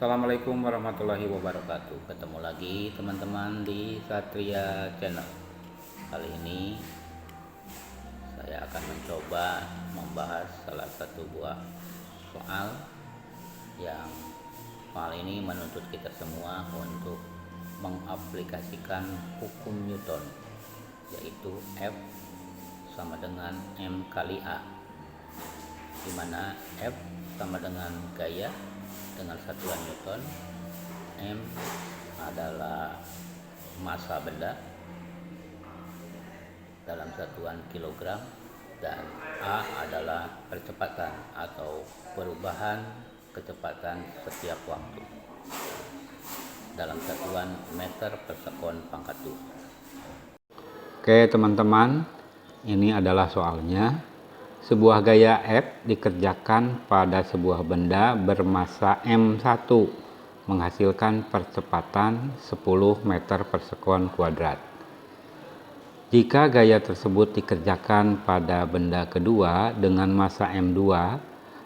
Assalamualaikum warahmatullahi wabarakatuh. Ketemu lagi teman-teman di Satria Channel. Kali ini saya akan mencoba membahas salah satu buah soal yang soal ini menuntut kita semua untuk mengaplikasikan hukum Newton, yaitu F sama dengan M kali A, di mana F sama dengan gaya dengan satuan Newton, M adalah massa benda dalam satuan kilogram, dan A adalah percepatan atau perubahan kecepatan setiap waktu dalam satuan meter per sekon pangkat 2. Oke teman-teman, ini adalah soalnya. Sebuah gaya F dikerjakan pada sebuah benda bermassa M1 menghasilkan percepatan 10 meter per sekon kuadrat. Jika gaya tersebut dikerjakan pada benda kedua dengan massa M2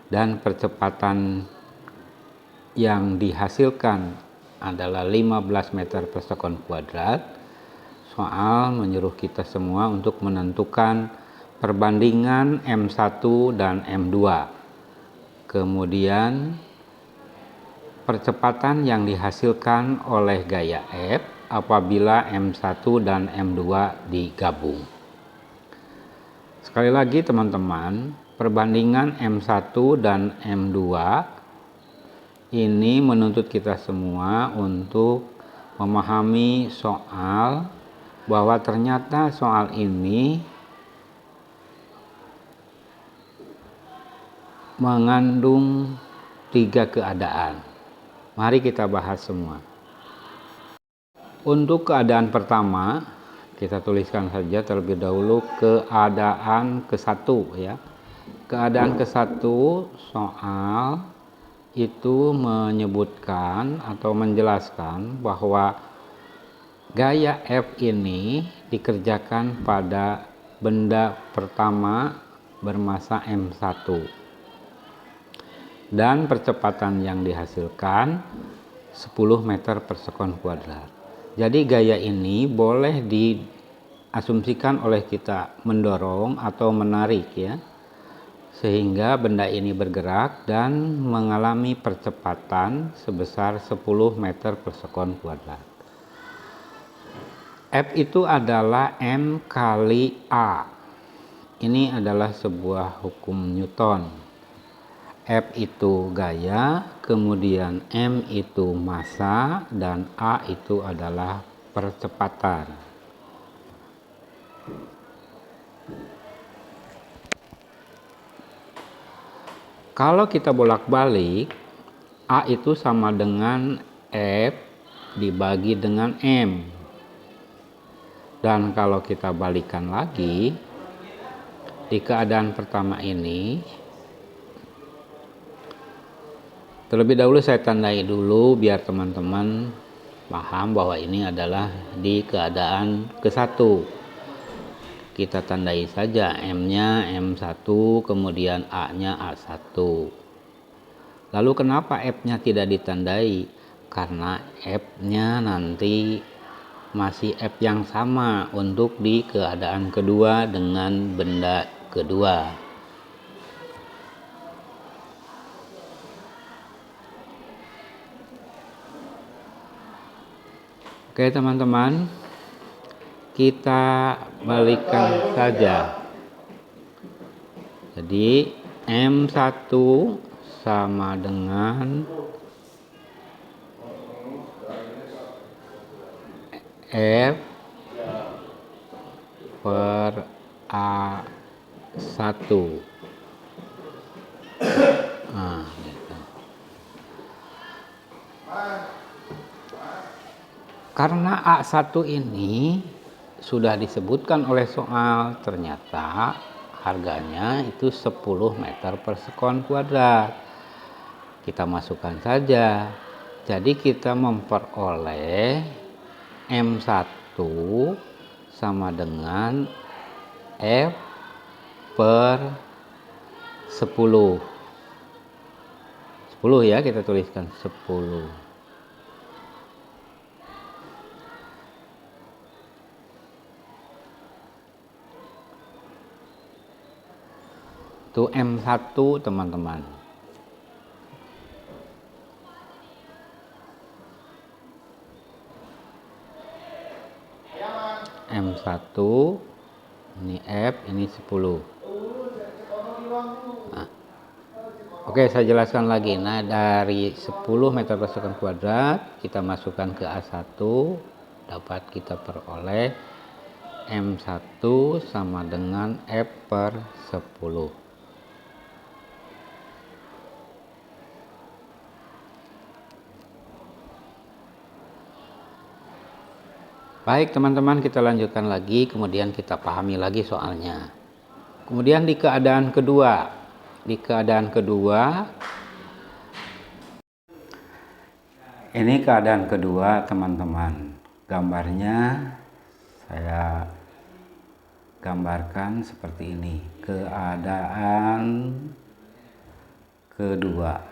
dan percepatan yang dihasilkan adalah 15 meter per sekon kuadrat, soal menyuruh kita semua untuk menentukan perbandingan M1 dan M2. Kemudian percepatan yang dihasilkan oleh gaya F apabila M1 dan M2 digabung. Sekali lagi teman-teman, perbandingan M1 dan M2 ini menuntut kita semua untuk memahami soal, bahwa ternyata soal ini mengandung 3 keadaan. Mari kita bahas semua. Untuk keadaan pertama, kita tuliskan saja terlebih dahulu keadaan ke-1 ya. Keadaan ke-1 soal itu menyebutkan atau menjelaskan bahwa gaya F ini dikerjakan pada benda pertama bermassa M1 dan percepatan yang dihasilkan 10 meter per sekon kuadrat. Jadi gaya ini boleh diasumsikan oleh kita mendorong atau menarik ya, sehingga benda ini bergerak dan mengalami percepatan sebesar 10 meter per sekon kuadrat. F itu adalah M kali A. Ini adalah sebuah hukum Newton. F itu gaya, kemudian M itu massa, dan A itu adalah percepatan. Kalau kita bolak-balik, A itu sama dengan F dibagi dengan M. Dan kalau kita balikan lagi, di keadaan pertama ini, terlebih dahulu saya tandai dulu biar teman-teman paham bahwa ini adalah di keadaan ke-1. Kita tandai saja M-nya M1, kemudian A-nya A1. Lalu kenapa F-nya tidak ditandai? Karena F-nya nanti masih F yang sama untuk di keadaan kedua dengan benda kedua. Oke teman-teman, kita balikkan saja. Jadi M1 sama dengan F per A1. Nah, gitu. Karena A1 ini sudah disebutkan oleh soal, ternyata harganya itu 10 meter per sekon kuadrat. Kita masukkan saja. Jadi kita memperoleh M1 sama dengan F per 10. 10 ya, kita tuliskan 10. Itu M1 teman-teman. M1 ini F, ini 10. Nah, oke, saya jelaskan lagi. Nah, dari 10 meter persegi kuadrat kita masukkan ke A1, dapat kita peroleh M1 sama dengan F per 10. Baik teman-teman, kita lanjutkan lagi, kemudian kita pahami lagi soalnya. Kemudian di keadaan kedua, ini keadaan kedua teman-teman. Gambarnya saya gambarkan seperti ini. Keadaan kedua.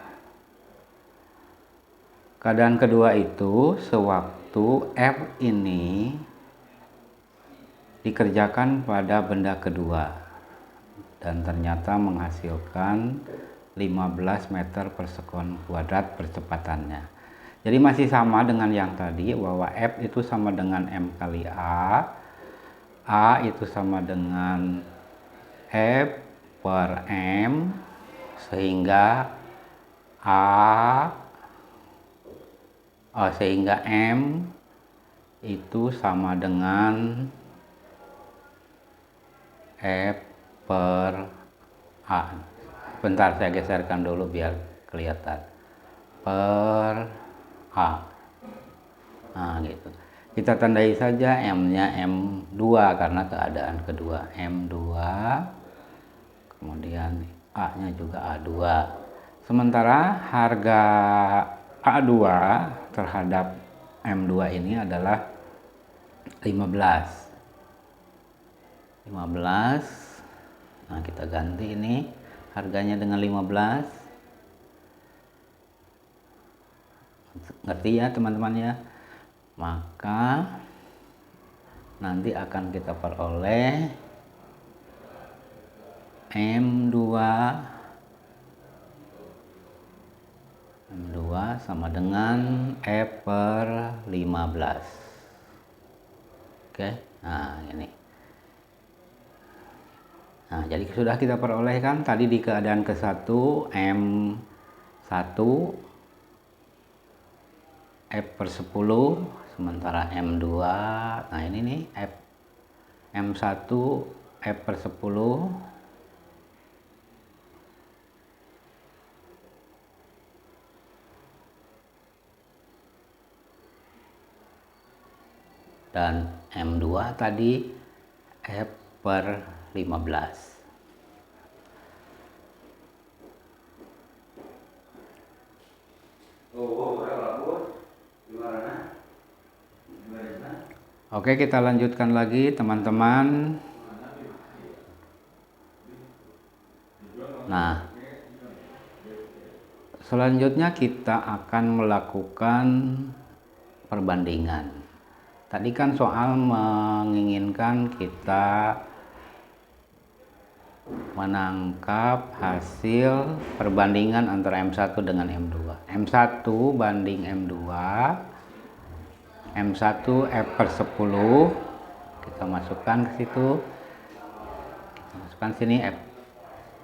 Keadaan kedua itu sewaktu F ini dikerjakan pada benda kedua dan ternyata menghasilkan 15 meter persegi kuadrat percepatannya. Jadi masih sama dengan yang tadi, bahwa F itu sama dengan M kali A itu sama dengan F per M, sehingga sehingga M itu sama dengan F per A. Bentar, saya geserkan dulu biar kelihatan. Per A. Nah, gitu. Kita tandai saja M-nya M2 karena keadaan kedua. M2. Kemudian A-nya juga A2. Sementara harga A2 terhadap M2 ini adalah 15. Nah, kita ganti ini harganya dengan 15. Ngerti ya teman-teman ya? Maka nanti akan kita peroleh M2 sama dengan F per 15. Oke, nah ini. Nah, jadi sudah kita perolehkan tadi di keadaan ke-1 M1 F per 10, sementara M2, nah ini nih M1 F per 10, dan M2 tadi F per 15. Oke, kita lanjutkan lagi teman-teman. Nah, selanjutnya kita akan melakukan perbandingan. Tadi kan soal menginginkan kita menangkap hasil perbandingan antara M1 dengan M2. M1 banding M2, M1 F per 10, kita masukkan ke situ. Kita masukkan sini F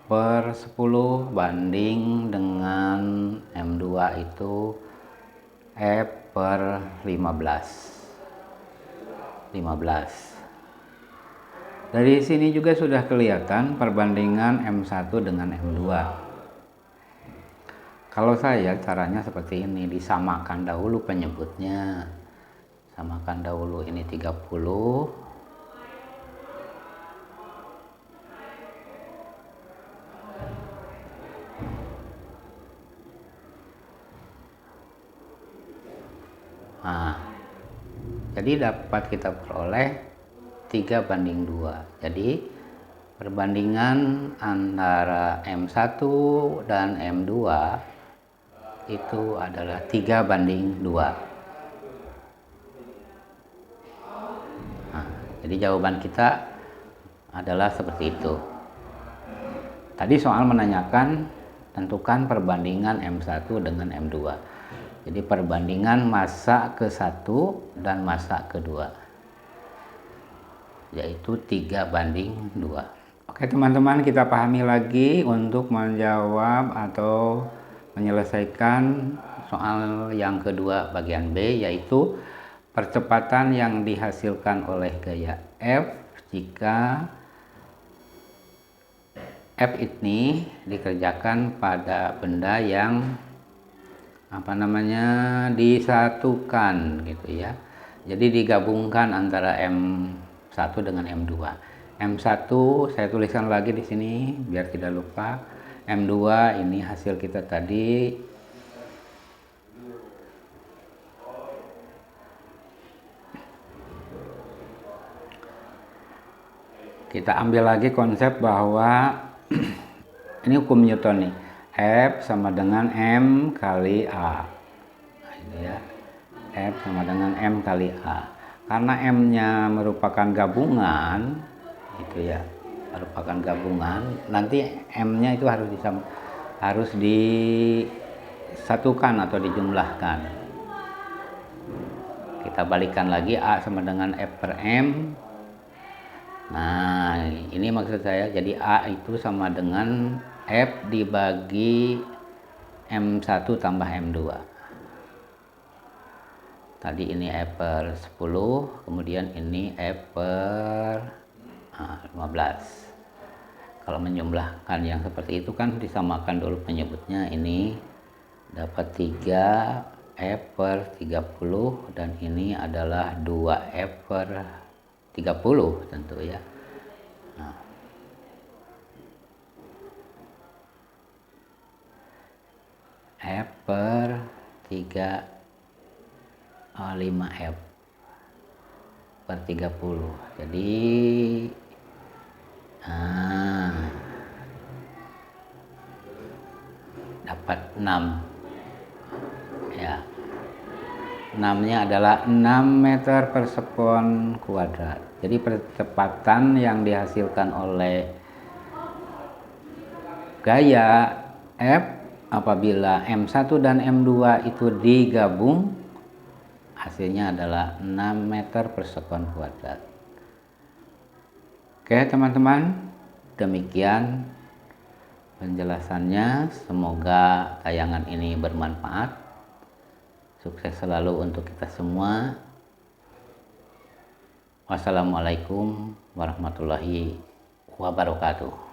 per 10 banding dengan M2 itu F per 15. Dari sini juga sudah kelihatan perbandingan M1 dengan M2. Kalau saya caranya seperti ini, disamakan dahulu penyebutnya. Samakan dahulu ini 30. Nah, jadi dapat kita peroleh 3 banding 2. Jadi perbandingan antara M1 dan M2 itu adalah 3:2. Nah, jadi jawaban kita adalah seperti itu. Tadi soal menanyakan tentukan perbandingan M1 dengan M2. Jadi perbandingan massa ke-1 dan massa ke-2, yaitu 3:2. Oke teman-teman, kita pahami lagi untuk menjawab atau menyelesaikan soal yang kedua bagian B, yaitu percepatan yang dihasilkan oleh gaya F jika F ini dikerjakan pada benda yang disatukan gitu ya. Jadi digabungkan antara M1 dengan M2. M1 saya tuliskan lagi di sini biar tidak lupa. M2 ini hasil kita tadi. Kita ambil lagi konsep bahwa ini hukum Newton nih. F sama dengan M kali A. Nah, ini ya. F sama dengan M kali A. Karena M-nya merupakan gabungan, gitu ya. Merupakan gabungan. Nanti M-nya itu harus disatukan atau dijumlahkan. Kita balikan lagi, A sama dengan F per M. Nah, ini maksud saya. Jadi A itu sama dengan F dibagi M1 tambah M2. Tadi ini F per 10, kemudian ini F per 15. Kalau menjumlahkan yang seperti itu kan disamakan dulu penyebutnya. Ini dapat 3 F per 30 dan ini adalah 2 F per 30 tentu ya. Nah. F per 5F per 30. Jadi dapat 6 ya. 6-nya adalah 6 meter per sekon kuadrat. Jadi percepatan yang dihasilkan oleh gaya F apabila M1 dan M2 itu digabung, hasilnya adalah 6 meter per sekon kuadrat. Oke teman-teman, demikian penjelasannya. Semoga tayangan ini bermanfaat. Sukses selalu untuk kita semua. Wassalamualaikum warahmatullahi wabarakatuh.